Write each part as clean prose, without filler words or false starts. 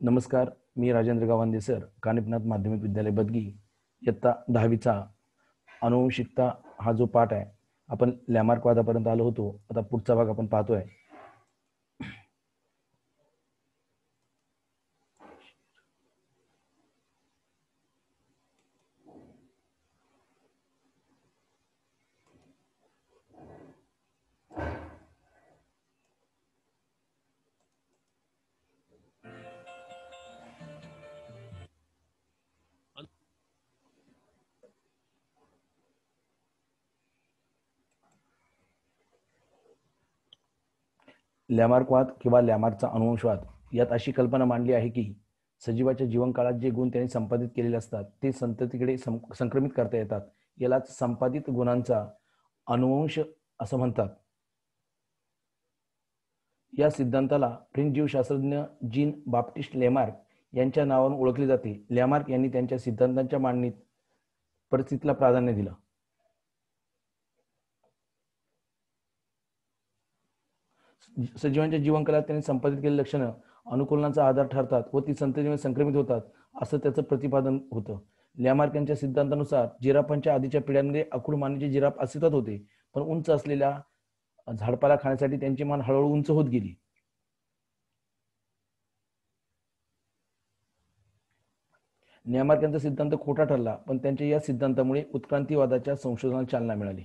नमस्कार, मी राजेंद्र गावंदे सर, कानिपनाथ माध्यमिक विद्यालय बदगी. इयत्ता 10वीचा अनुवंशिकता हा जो पाठ आहे, आपण लॅमार्क वादापर्यंत आलो होतो. आता पुढचा भाग आपण पाहतोय. लॅमार्कवाद किंवा लॅमार्कचा अनुवंशवाद यात अशी कल्पना मांडली आहे की सजीवाच्या जीवनकाळात जे गुण त्यांनी संपादित केलेले असतात ते संततीकडे संक्रमित करता येतात. यालाच संपादित गुणांचा अनुवंश असं म्हणतात. या सिद्धांताला फ्रेंच जीवशास्त्रज्ञ जीन बाप्टिस्ट लॅमार्क यांच्या नावाने ओळखले जाते. लॅमार्क यांनी त्यांच्या सिद्धांतांच्या मांडणीत परिस्थितीला प्राधान्य दिलं. सजीवांच्या जीवनकाळात त्यांनी संपादित केलेली लक्षणं अनुकूलनाचा आधार ठरतात व ती संततीमध्ये संक्रमित होतात असं त्याचं प्रतिपादन होतं. लॅमार्क यांच्या सिद्धांतानुसार जिराफांच्या आधीच्या पिढ्यांमध्ये आखूड मानेचे जिराफ अस्तित्वात होते, पण उंच असलेल्या झाडपाला खाण्यासाठी त्यांची मान हळूहळू उंच होत गेली. लॅमार्क यांचा सिद्धांत खोटा ठरला, पण त्यांच्या या सिद्धांतामुळे उत्क्रांतीवादाच्या संशोधनाला चालना मिळाली.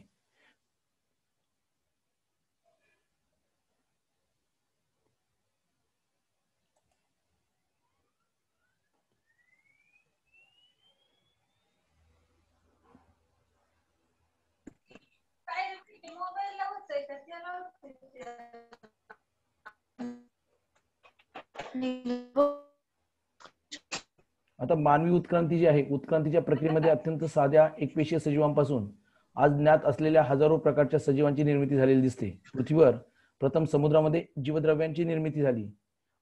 आता मानवी उत्क्रांती जी आहे, उत्क्रांतीच्या प्रक्रियेमध्ये अत्यंत साध्या एकपेशीय सजीवांपासून आज ज्ञात असलेल्या हजारो प्रकारच्या सजीवांची निर्मिती झालेली दिसते. पृथ्वीवर प्रथम समुद्रामध्ये जीवद्रव्यांची निर्मिती झाली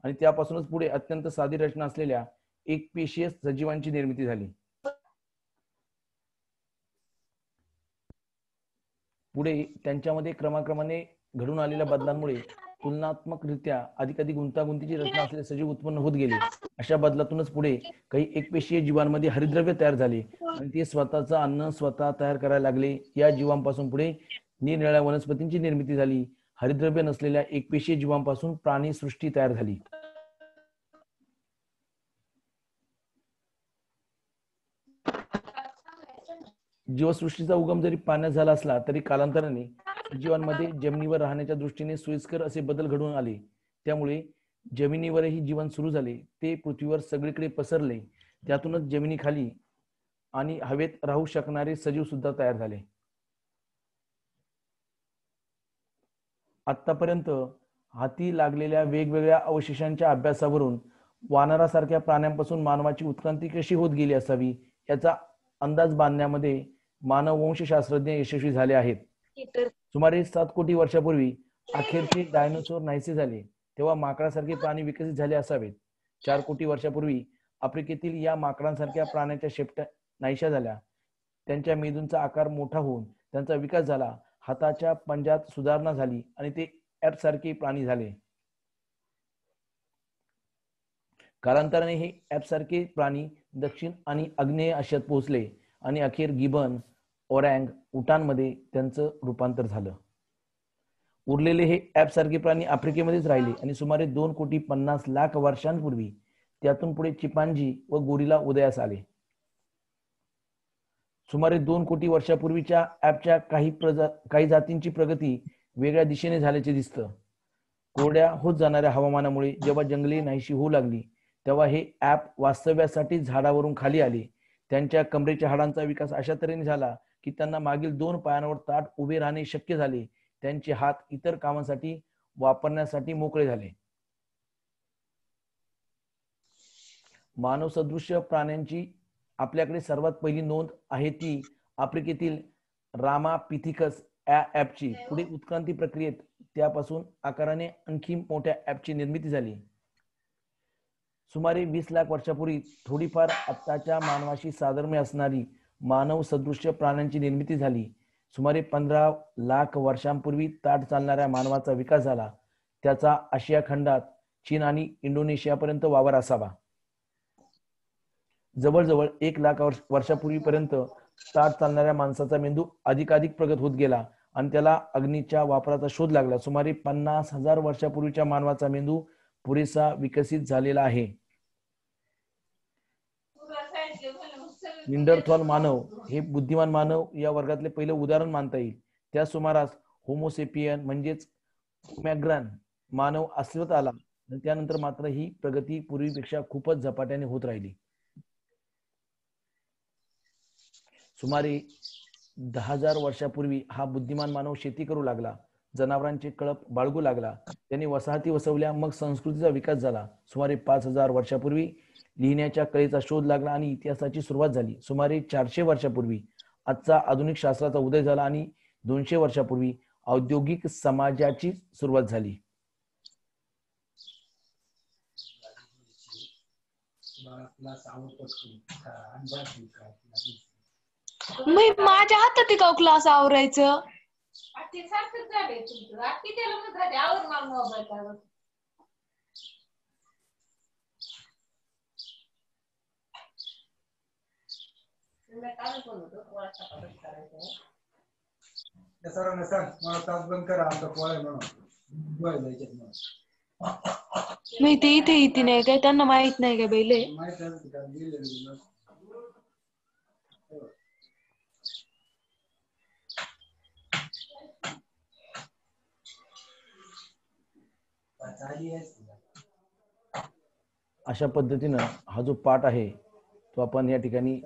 आणि त्यापासूनच पुढे अत्यंत साधी रचना असलेल्या एकपेशीय सजीवांची निर्मिती झाली. पुढे त्यांच्यामध्ये क्रमाक्रमाने घडून आलेल्या बदलांमुळे तुलनात्मकरित्या अधिकाधिक गुंतागुंतीची रचना असलेले सजीव उत्पन्न होत गेले. अशा बदलातूनच पुढे काही एकपेशीय जीवांमध्ये हरितद्रव्य तयार झाले आणि ते स्वतःचं अन्न स्वतः तयार करायला लागले. या जीवांपासून पुढे निरनिराळ्या वनस्पतींची निर्मिती झाली. हरितद्रव्य नसलेल्या एकपेशीय जीवांपासून प्राणी सृष्टी तयार झाली. जीवसृष्टीचा उगम जरी पाण्यात झाला असला तरी कालांतराने सजीवांमध्ये जमिनीवर राहण्याच्या दृष्टीने सोयीस्कर असे बदल घडून आले. त्यामुळे जमिनीवरही जीवन सुरू झाले. ते पृथ्वीवर सगळीकडे पसरले. त्यातूनच जमिनीखाली आणि हवेत राहू शकणारे सजीव सुद्धा तयार झाले. आतापर्यंत हाती लागलेल्या वेगवेगळ्या अवशेषांच्या अभ्यासावरून वानरासारख्या प्राण्यांपासून मानवाची उत्क्रांती कशी होत गेली असावी याचा अंदाज बांधण्यामध्ये मानववंशशास्त्रज्ञ यशस्वी झाले आहेत. सुमारे 7 कोटी वर्षापूर्वी अखेरचे डायनोसॉर नाहीसे झाले तेव्हा माकडासारखे प्राणी विकसित झाले असावेत. 4 कोटी वर्षापूर्वी आफ्रिकेतील या माकडांसारख्या प्राण्याच्या शेपट्या नाहीशा झाल्या. त्यांच्या मेंदूंचा आकार मोठा होऊन त्यांचा विकास झाला. हाताच्या पंजात सुधारणा झाली आणि ते ॲप सारखे प्राणी झाले. कालांतराने हे ॲप सारखे प्राणी दक्षिण आणि आग्नेय आशियात पोहोचले आणि अखेर गिबन, ओरँग उटानमध्ये त्यांचं रूपांतर झालं. उरलेले हे ॲप सारखे प्राणी आफ्रिकेमध्येच राहिले आणि सुमारे 2,50,00,000 वर्षांपूर्वी त्यातून पुढे चिंपांझी व गोरिला उदयास आले. सुमारे 2 कोटी वर्षापूर्वीच्या ॲपच्या काही जातींची प्रगती वेगळ्या दिशेने झाल्याचे दिसतं. कोरड्या होत जाणाऱ्या हवामानामुळे जेव्हा जंगले नाहीशी होऊ लागली तेव्हा हे ॲप वास्तव्यासाठी झाडावरून खाली आले. त्यांच्या कमरेच्या हाडांचा विकास अशा तऱ्हेने झाला की त्यांना मागील 2 पायांवर ताठ उभे राहणे शक्य झाले. त्यांचे हात इतर कामांसाठी वापरण्यासाठी मोकळे झाले. मानव सदृश प्राण्यांची आपल्याकडे सर्वात पहिली नोंद आहे ती आफ्रिकेतील रामापिथिकस या ॲपची. पुढे उत्क्रांती प्रक्रियेत त्यापासून आकाराने आणखी मोठ्या ॲपची निर्मिती झाली. सुमारे 20 लाख वर्षापूर्वी थोडीफार आत्ताच्या मानवाशी साधर्म्य असणारी मानव सदृश प्राण्यांची निर्मिती झाली. सुमारे 15 लाख वर्षांपूर्वी ताठ चालणाऱ्या मानवाचा विकास झाला. त्याचा आशिया खंडात चीन आणि इंडोनेशियापर्यंत वावर असावा. जवळजवळ 1 लाख वर्षापूर्वीपर्यंत ताठ चालणाऱ्या माणसाचा मेंदू अधिकाधिक प्रगत होत गेला आणि त्याला अग्नीच्या वापराचा शोध लागला. सुमारे 50,000 वर्षापूर्वीच्या मानवाचा मेंदू पुरेसा विकसित झालेला आहे. निंडरथॉल मानव हे बुद्धिमान मानव या वर्गातले पहिले उदाहरण मानता येईल. त्या सुमारास होमोसेपियन म्हणजेच ओमॅग्रॅन मानव अस्तित्वात आला. त्यानंतर मात्र ही प्रगती पूर्वीपेक्षा खूपच झपाट्याने होत राहिली. सुमारे 10,000 वर्षापूर्वी हा बुद्धिमान मानव शेती करू लागला, जनावरांचे कळप बाळगू लागला, त्यांनी वसाहती वसवल्या, मग संस्कृतीचा विकास झाला. सुमारे 5,000 वर्षापूर्वी लिहिण्याच्या कलेचा शोध लागला आणि इतिहासाची सुरुवात झाली. सुमारे 400 वर्षापूर्वी आजचा आधुनिक शास्त्राचा उदय झाला आणि 200 वर्षापूर्वी औद्योगिक समाजाची सुरुवात झाली. मी माझ्या हातात का क्लास आवरायचं. मी ते इथे येते नाही काय, त्यांना माहित नाही का बेले. अशा पद्धतीनं हा जो पाठ आहे तो आपण या ठिकाणी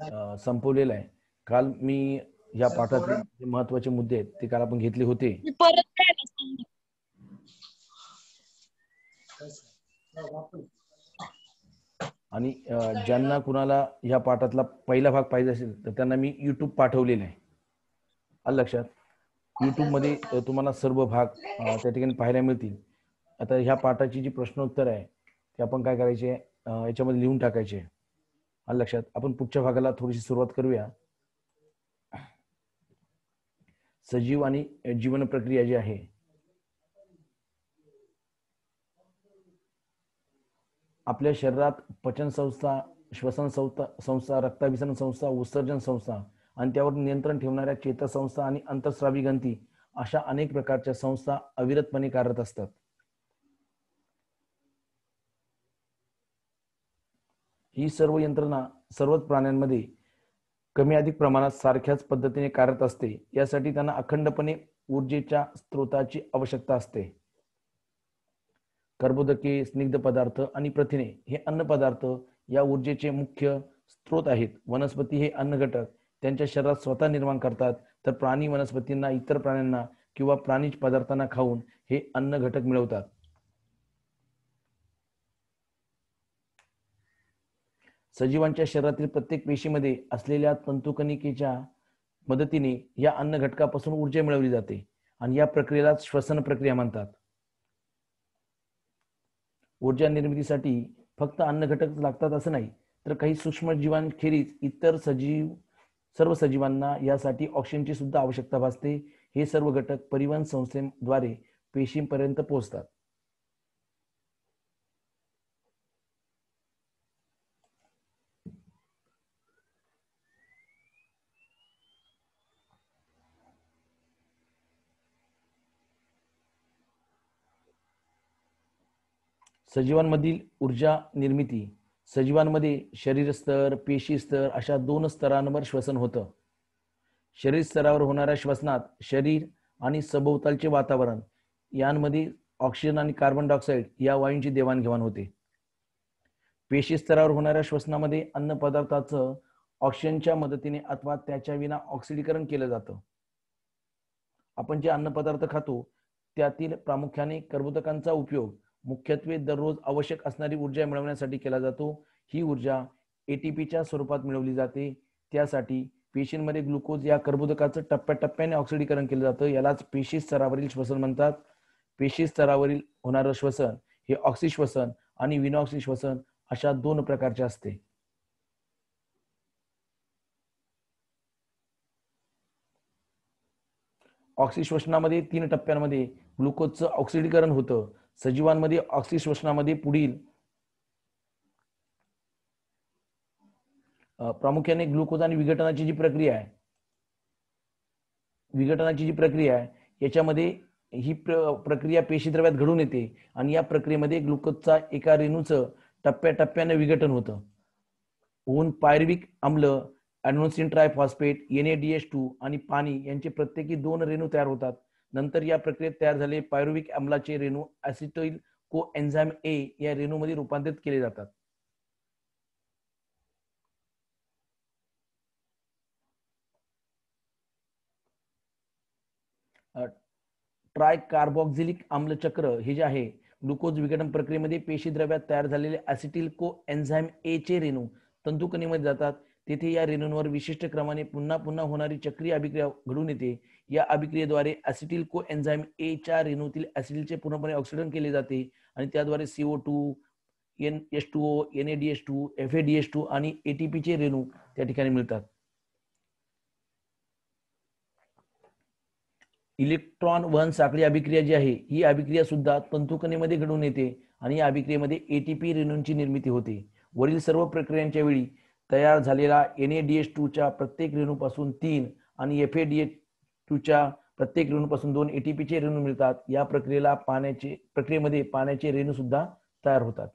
संपवलेला आहे. काल मी या पाठातले जे महत्वाचे मुद्दे आहेत ते काल आपण घेतले होते. आणि ज्यांना कुणाला या पाठातला पहिला भाग पाहिजे असेल तर त्यांना मी YouTube पाठवलेला आहे. आलं लक्षात. YouTube मध्ये तुम्हाला सर्व भाग त्या ठिकाणी पाहायला मिळतील. आता ह्या पाठाची जी प्रश्नोत्तर आहे ते आपण काय करायचे, याच्यामध्ये लिहून टाकायचे. आलं लक्षात. आपण पुढच्या भागाला थोडीशी सुरुवात करूया. सजीव आणि जीवन प्रक्रिया जी आहे, आपल्या शरीरात पचन संस्था, श्वसन संस्था, रक्ताभिसरण संस्था, उत्सर्जन संस्था आणि त्यावर नियंत्रण ठेवणाऱ्या चेतासंस्था आणि अंतःस्रावी ग्रंथी अशा अनेक प्रकारच्या संस्था अविरतपणे कार्यरत असतात. ही सर्व यंत्रणा सर्वच प्राण्यांमध्ये कमी अधिक प्रमाणात सारख्याच पद्धतीने कार्यरत असते. यासाठी त्यांना अखंडपणे ऊर्जेच्या स्त्रोताची आवश्यकता असते. कर्बोदके, स्निग्ध पदार्थ आणि प्रथिने हे अन्न पदार्थ या ऊर्जेचे मुख्य स्त्रोत आहेत. वनस्पती हे अन्न घटक त्यांच्या शरीरात स्वतः निर्माण करतात, तर प्राणी वनस्पतींना, इतर प्राण्यांना किंवा प्राणीज पदार्थांना खाऊन हे अन्न घटक मिळवतात. सजीवांच्या शरीरातील प्रत्येक पेशीमध्ये असलेल्या तंतुकणिकेच्या मदतीने या अन्न घटकापासून ऊर्जा मिळवली जाते आणि या प्रक्रियेला श्वसन प्रक्रिया म्हणतात. ऊर्जा निर्मितीसाठी फक्त अन्न घटक लागतात असं नाही, तर काही सूक्ष्म जीवांखेरीज इतर सर्व सजीवांना यासाठी ऑक्सिजनची सुद्धा आवश्यकता भासते. हे सर्व घटक परिवहन संस्थेद्वारे पेशींपर्यंत पोहोचतात. सजीवांमधील ऊर्जा निर्मिती. सजीवांमध्ये शरीर स्तर, पेशी स्तर अशा 2 स्तरांवर श्वसन होतं. शरीर स्तरावर होणाऱ्या श्वसनात शरीर आणि सभोवतालचे वातावरण यांमध्ये ऑक्सिजन आणि कार्बन डायऑक्साईड या वायूंची देवाणघेवाण होते. पेशी स्तरावर होणाऱ्या श्वसनामध्ये अन्न पदार्थाचं ऑक्सिजनच्या मदतीने अथवा त्याच्या विना ऑक्सिडीकरण केलं जातं. आपण जे अन्न पदार्थ खातो त्यातील प्रामुख्याने कर्बोदकांचा उपयोग मुख्यत्वे दररोज आवश्यक असणारी ऊर्जा मिळवण्यासाठी केला जातो. ही ऊर्जा एटीपीच्या स्वरूपात मिळवली जाते. त्यासाठी पेशींमध्ये ग्लुकोज या कर्बोदकाचं टप्प्याटप्प्याने ऑक्सिडीकरण केलं जातं. यालाच पेशी स्तरावरील श्वसन म्हणतात. पेशी स्तरावरील होणारं श्वसन हे ऑक्सिश्वसन आणि विनॉक्सी श्वसन अशा 2 प्रकारचे असते. ऑक्सिश्वसनामध्ये 3 टप्प्यांमध्ये ग्लुकोजचं ऑक्सिडीकरण होतं. सजीवांमध्ये ऑक्सिश्वसनामध्ये पुढील प्रामुख्याने ग्लुकोज आणि विघटनाची जी प्रक्रिया आहे याच्यामध्ये ही प्रक्रिया पेशीद्रव्यात घडून येते आणि या प्रक्रियेमध्ये ग्लुकोजचा एका रेणूचं टप्प्याटप्प्याने विघटन होऊन पायरुव्हिक आम्ल, ॲडेनोसिन ट्रायफॉस्फेट, NADH2 आणि पाणी यांचे प्रत्येकी 2 रेणू तयार होतात. नंतर या प्रक्रियेत तयार झालेले पायरुव्हिक आम्लाचे रेणू ॲसिटाइल कोएन्झाइम A या रेणूमध्ये रूपांतरित केले जातात. ट्रायकार्बॉक्झिलिक आम्ल चक्र हे जे आहे, ग्लुकोज विघटन प्रक्रियेमध्ये पेशीद्रव्यात तयार झालेले ॲसिटिल कोएन्झाइम A चे रेणू तंतुकणीमध्ये जातात. तेथे या रेणूंवर विशिष्ट क्रमाने पुन्हा पुन्हा होणारी चक्रीय अभिक्रिया घडून येते. या अभिक्रियेद्वारे ॲसिटिल कोएन्झाइम A च्या रेणूतील ॲसिटिलचे पूर्णपणे ऑक्सिडेशन केले जाते आणि त्याद्वारे CO2, H2O, NADH2, FADH2 आणि ATP चे रेणू त्या ठिकाणी मिळतात. इलेक्ट्रॉन वहन साखळी अभिक्रिया जी आहे, ही अभिक्रिया सुद्धा तंतुकणीमध्ये घडून येते आणि या अभिक्रियेमध्ये ATP रेणूंची निर्मिती होते. वरील सर्व प्रक्रियांच्या वेळी तयार झालेला NADH2 च्या प्रत्येक रेणूपासून 3 आणि FADH2 च्या प्रत्येक रेणूपासून 2 ATP चे रेणू मिळतात. या प्रक्रियेमध्ये पाण्याचे रेणू सुद्धा तयार होतात.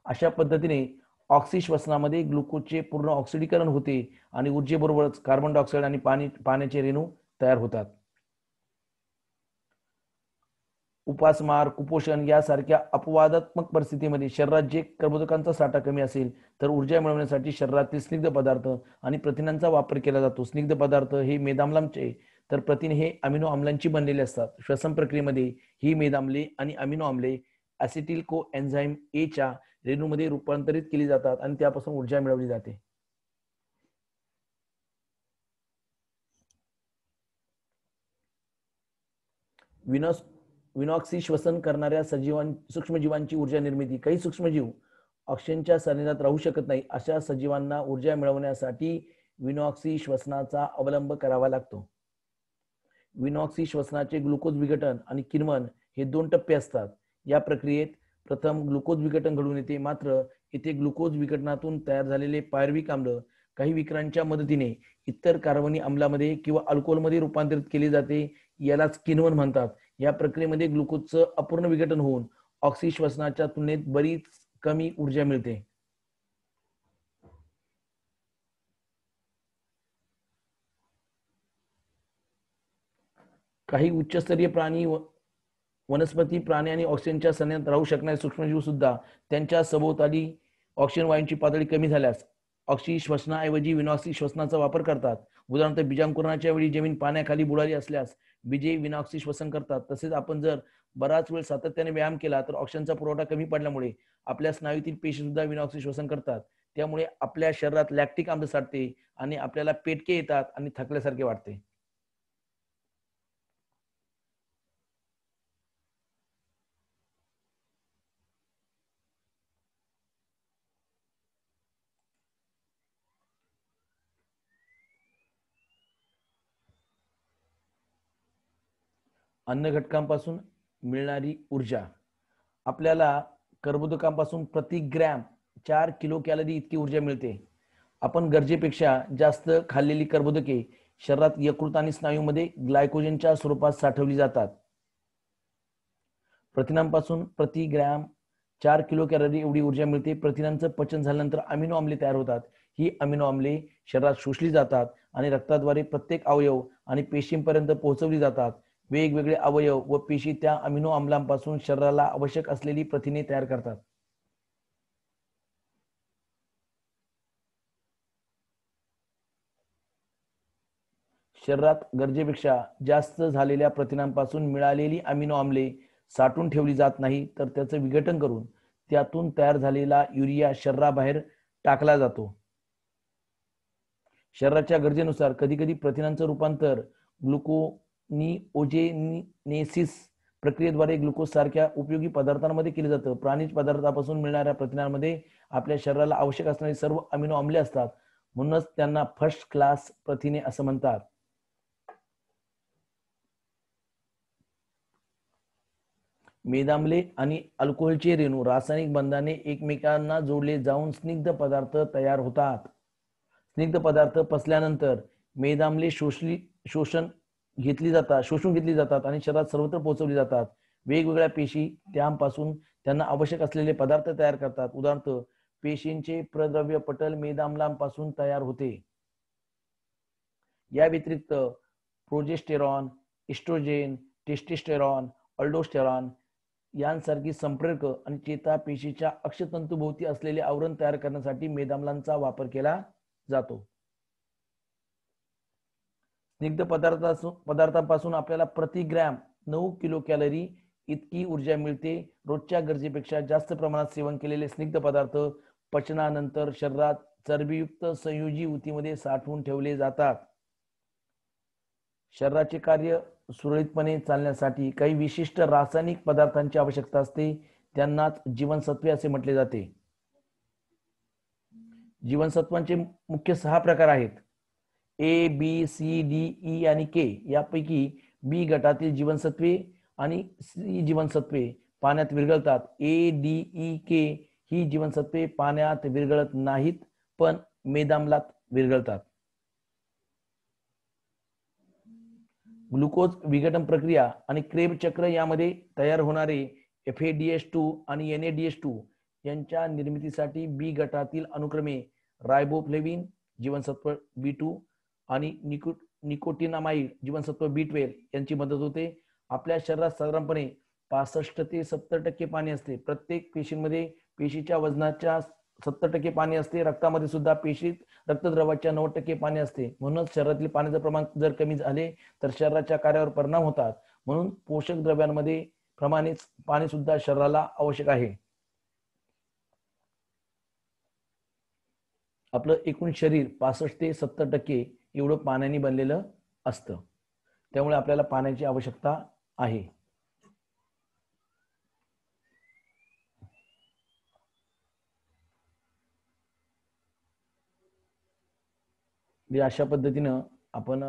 अशा पद्धतीने ऑक्सिश्वसनामध्ये ग्लुकोजचे पूर्ण ऑक्सिडीकरण होते आणि ऊर्जेबरोबरच कार्बन डायऑक्साईड आणि पाण्याचे रेणू तयार होतात. उपासमार, कुपोषण यासारख्या अपवादात्मक परिस्थितीमध्ये शरीरात जे कर्बोदकांचा साठा कमी असेल तर ऊर्जा मिळवण्यासाठी शरीरातील स्निग्ध पदार्थ आणि प्रथिनांचा वापर केला जातो. स्निग्ध पदार्थ हे मेदाम्लांचे तर प्रथिने हे अमिनो आम्लांची बनलेले असतात. श्वसन प्रक्रियेमध्ये ही मेदाम्ले आणि अमिनो आम्ले ॲसिटिल कोएन्झाइम A च्या रेणूमध्ये रूपांतरित केली जातात आणि त्यापासून ऊर्जा मिळवली जाते. विनॉक्सी श्वसन करणाऱ्या सूक्ष्मजीवांची ऊर्जा निर्मिती. काही सूक्ष्मजीव ऑक्सिजनच्या सानिध्यात राहू शकत नाही. अशा सजीवांना ऊर्जा मिळवण्यासाठी विनॉक्सी श्वसनाचा अवलंब करावा लागतो. विनॉक्सी श्वसनाचे ग्लुकोज विघटन आणि किण्वन हे 2 टप्पे असतात. या प्रक्रियेत प्रथम ग्लुकोज विघटन घडून येते, मात्र येथे ग्लुकोज विघटनातून तयार झालेले पायरुव्हिक आम्ल काही विक्रांच्या मदतीने इतर कार्बनी आम्लामध्ये किंवा अल्कोहोलमध्ये रूपांतरित केले जाते. यालाच किण्वन म्हणतात. या प्रक्रियेमध्ये ग्लुकोजचं अपूर्ण विघटन होऊन ऑक्सिश्वसनाच्या तुलनेत बरीच कमी ऊर्जा मिळते. काही उच्चस्तरीय प्राणी, वनस्पती, प्राणी आणि ऑक्सिजनच्या सानिध्यात राहू शकणारे सूक्ष्मजीव सुद्धा त्यांच्या सभोवताली ऑक्सिजन वायूंची पातळी कमी झाल्यास ऑक्सिश्वसनाऐवजी विनॉक्सी श्वसनाचा वापर करतात. उदाहरणार्थ बीजांकुरणाच्या वेळी जमीन पाण्याखाली बुडाली असल्यास बीजे विनॉक्सी श्वसन करतात. तसेच आपण जर बराच वेळ सातत्याने व्यायाम केला तर ऑक्सिजनचा पुरवठा कमी पडल्यामुळे आपल्या स्नायूतील पेशी सुद्धा विनॉक्सी श्वसन करतात. त्यामुळे आपल्या शरीरात लॅक्टिक आम्ल साठते आणि आपल्याला पेटके येतात आणि थकल्यासारखे वाटते. अन्न घटकांपासून मिळणारी ऊर्जा. आपल्याला कर्बोदकांपासून प्रति ग्रॅम 4 किलो कॅलरी इतकी ऊर्जा मिळते. आपण गरजेपेक्षा जास्त खाल्लेली कर्बोदके शरीरात यकृत आणि स्नायूमध्ये ग्लायकोजनच्या स्वरूपात साठवली जातात. प्रथिनांपासून प्रति ग्रॅम 4 किलो कॅलरी एवढी ऊर्जा मिळते. प्रथिनांचं पचन झाल्यानंतर अमिनो आम्ले तयार होतात. ही अमिनो आम्ले शरीरात शोषली जातात आणि रक्ताद्वारे प्रत्येक अवयव आणि पेशींपर्यंत पोहोचवली जातात. वेगवेगळे अवयव व पेशी त्या अमिनो आम्लांपासून शरीराला आवश्यक असलेली प्रथिने तयार करतात. शरीरात गरजेपेक्षा जास्त झालेल्या प्रथिनांपासून मिळालेली अमिनो आम्ले साठवून ठेवली जात नाही, तर त्याचं विघटन करून त्यातून तयार झालेला युरिया शरीराबाहेर टाकला जातो. शरीराच्या गरजेनुसार कधी कधी प्रथिनांचं रूपांतर ग्लुकोनिओजेनेसिस प्रक्रियेद्वारे ग्लुकोज सारख्या उपयोगी पदार्थांमध्ये केले जातं. प्राणीज पदार्थापासून मिळणाऱ्या प्रथिनांमध्ये आपल्या शरीराला आवश्यक असणारी सर्व अमिनो आम्ले असतात. म्हणूनच त्यांना फर्स्ट क्लास प्रथिने असं म्हणतात. मेदाम्ले आणि अल्कोहोलचे रेणू रासायनिक बंधाने एकमेकांना जोडले जाऊन स्निग्ध पदार्थ तयार होतात. स्निग्ध पदार्थ पचल्यानंतर मेदाम्ले शोषून घेतली जातात आणि शरीरात सर्वत्र पोहोचवली जातात. वेगवेगळ्या पेशी त्यापासून त्यांना आवश्यक असलेले पदार्थ तयार करतात. उदाहरणार्थ, पेशींचे प्रद्रव्य पटल मेदाम्लापासून तयार होते. या व्यतिरिक्त प्रोजेस्टेरॉन, इस्ट्रोजेन, टेस्टोस्टेरॉन, अल्डोस्टेरॉन यांसारखी संप्रेरक आणि चेतापेशीच्या अक्षतंतूभोवती असलेले आवरण तयार करण्यासाठी मेदाम्लांचा वापर केला जातो. स्निग्ध पदार्थापासून आपल्याला प्रति ग्रॅम 9 किलो कॅलरी इतकी ऊर्जा मिळते. रोजच्या गरजेपेक्षा जास्त प्रमाणात सेवन केलेले स्निग्ध पदार्थ पचनानंतर शरीरात चरबीयुक्त संयोजी ऊतीमध्ये साठवून ठेवले जातात. शरीराचे कार्य सुरळीतपणे चालण्यासाठी काही विशिष्ट रासायनिक पदार्थांची आवश्यकता असते. त्यांनाच जीवनसत्वे असे म्हटले जाते. जीवनसत्वांचे मुख्य 6 प्रकार आहेत. ए, बी, सी, डी, ई आणि के. यापैकी बी गटातील जीवनसत्वे आणि सी जीवनसत्वे पाण्यात विरघळतात. ए, डी, ई, के ही जीवनसत्वे पाण्यात विरघळत नाहीत, पण मेदाम्लात विरघळतात. ग्लुकोज विघटन प्रक्रिया आणि क्रेब चक्र यामध्ये तयार होणारे FADH2 आणि NADH2 यांच्या निर्मितीसाठी बी गटातील अनुक्रमे रायबोफ्लेविन जीवनसत्व B2 आणि निकोटिनामाइड जीवनसत्व B12 यांची मदत होते. आपल्या शरीरात साधारणपणे 65 ते 70% पाणी असते. प्रत्येक पेशीमध्ये पेशीच्या वजनाच्या 70% पाणी असते. रक्तामध्ये सुद्धा रक्तद्रवाच्या 90% पाणी असते. म्हणूनच शरीरातील पाण्याचे प्रमाण जर कमी झाले तर शरीराच्या कार्यावर परिणाम होतात. म्हणून पोषक द्रव्यांमध्ये प्रमाणेच पाणी सुद्धा शरीराला आवश्यक आहे. आपलं एकूण शरीर 65 ते 70% एवढं पाण्याने बनलेलं असतं. त्यामुळे आपल्याला पाण्याची आवश्यकता आहे. अशा पद्धतीनं आपण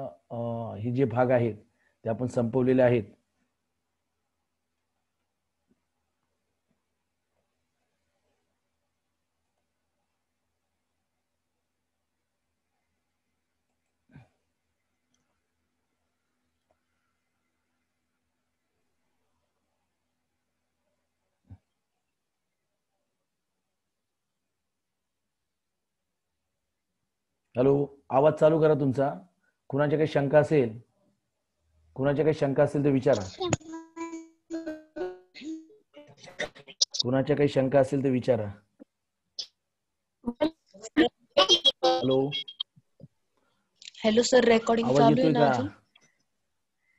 हे जे भाग आहेत ते आपण संपवलेले आहेत. हॅलो, आवाज चालू करा तुमचा. कुणाच्या काही शंका असेल तर विचारा. कुणाच्या काही शंका असेल तर विचारा. हॅलो सर, रेकॉर्डिंग आवाज चालू आहे येतोय ना का? अजून?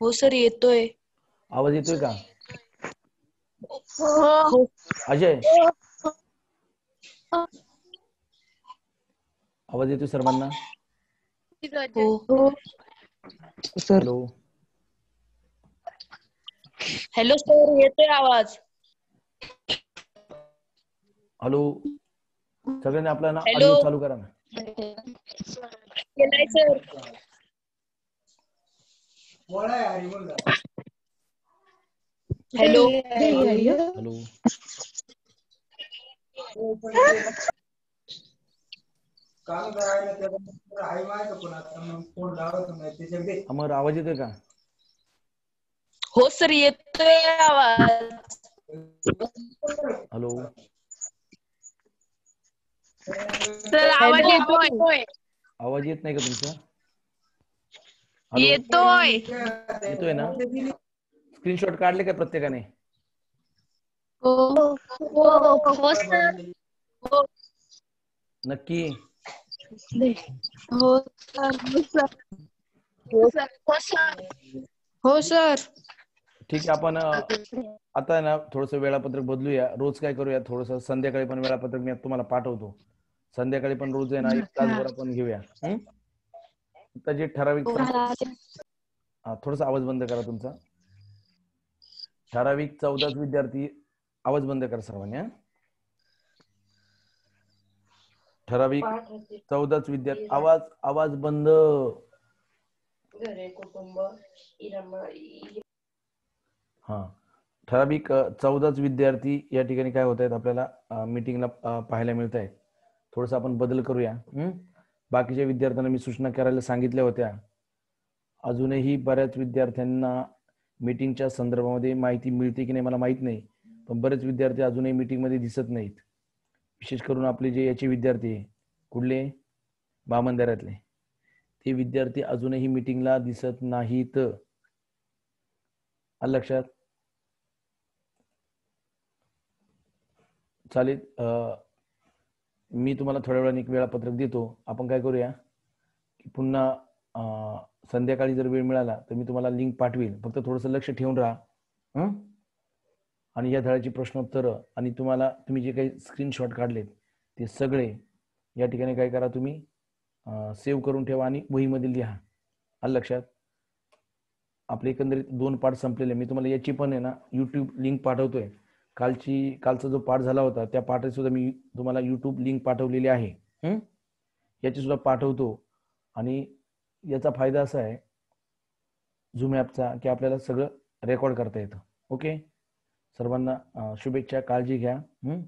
हो सर, येतोय. आवाज येतोय का? हो. अजय, आवाज येतोय सर्वांना? हो. हॅलो, हॅलो सर, येतोय आवाज. हॅलो, सगळ्यांनी आपला ना हॅलो. ऑडिओ चालू करा ना. केलाय सर. हॅलो. हॅलो, अमर, आवाज येतोय का? हो सर, येतोय आवाज. हॅलो, सर, आवाज येतोय. आवाज येत नाही का तुमचा? येतोय. येतोय ना? स्क्रीनशॉट काढले का प्रत्येकाने? हो सर. नक्की? हो सर. हो सर. ठीक आहे. आपण आता ना थोडस वेळापत्रक बदलूया. रोज काय करूया, थोडस संध्याकाळी पण वेळापत्रक मी तुम्हाला पाठवतो. संध्याकाळी पण रोज आहे ना 1 तासभर आपण घेऊया. आता जे ठराविक थोडासा आवाज बंद करा तुमचा. ठराविक 14 विद्यार्थी, आवाज बंद करा सर्वांनी. ठराविक 14 विद्यार्थी, आवाज बंद. हा, ठराविक 14च विद्यार्थी या ठिकाणी काय होत आहेत आपल्याला मीटिंगला पाहायला मिळत आहेत. थोडस आपण बदल करूया. बाकीच्या विद्यार्थ्यांना मी सूचना करायला सांगितल्या होत्या. अजूनही बऱ्याच विद्यार्थ्यांना मीटिंगच्या संदर्भामध्ये माहिती मिळते की नाही मला माहित नाही, पण बरेच विद्यार्थी अजूनही मीटिंग मध्ये दिसत नाहीत. विशेष करून आपले जे याचे विद्यार्थी कुठले बामंदऱ्यातले ते विद्यार्थी अजूनही मीटिंगला दिसत नाहीत. आलं लक्षात? चालेल. मी तुम्हाला थोड्या वेळाने एक वेळापत्रक देतो. आपण काय करूया की पुन्हा संध्याकाळी जर वेळ मिळाला तर मी तुम्हाला लिंक पाठवेल. फक्त थोडंसं लक्ष ठेवून राहा. आणि या धड्याची प्रश्नोत्तरं आणि तुम्ही जे काही स्क्रीनशॉट काढलेत ते सगळे या ठिकाणी काय करा, तुम्ही सेव्ह करून ठेवा आणि वहीमध्ये लिहा. आलं लक्षात? आपले एकंदरीत 2 पाठ संपलेले. मी तुम्हाला याची पण आहे ना YouTube लिंक पाठवतोय. कालचा जो पाठ झाला होता त्या पाठाची सुद्धा मी तुम्हाला YouTube लिंक पाठवलेली आहे. याची सुद्धा पाठवतो. आणि याचा फायदा असा आहे झूम ॲपचा की आपल्याला सगळं रेकॉर्ड करता येतं. ओके, सर्वांना शुभेच्छा. काळजी घ्या.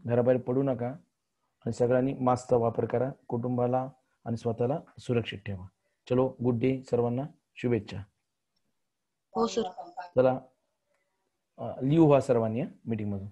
घराबाहेर पडू नका आणि सगळ्यांनी मास्कचा वापर करा. कुटुंबाला आणि स्वतःला सुरक्षित ठेवा. चलो, गुड डे सर्वांना. शुभेच्छा. हो सर. चला, लिव्ह व्हा सर्वांनी मीटिंग मधून.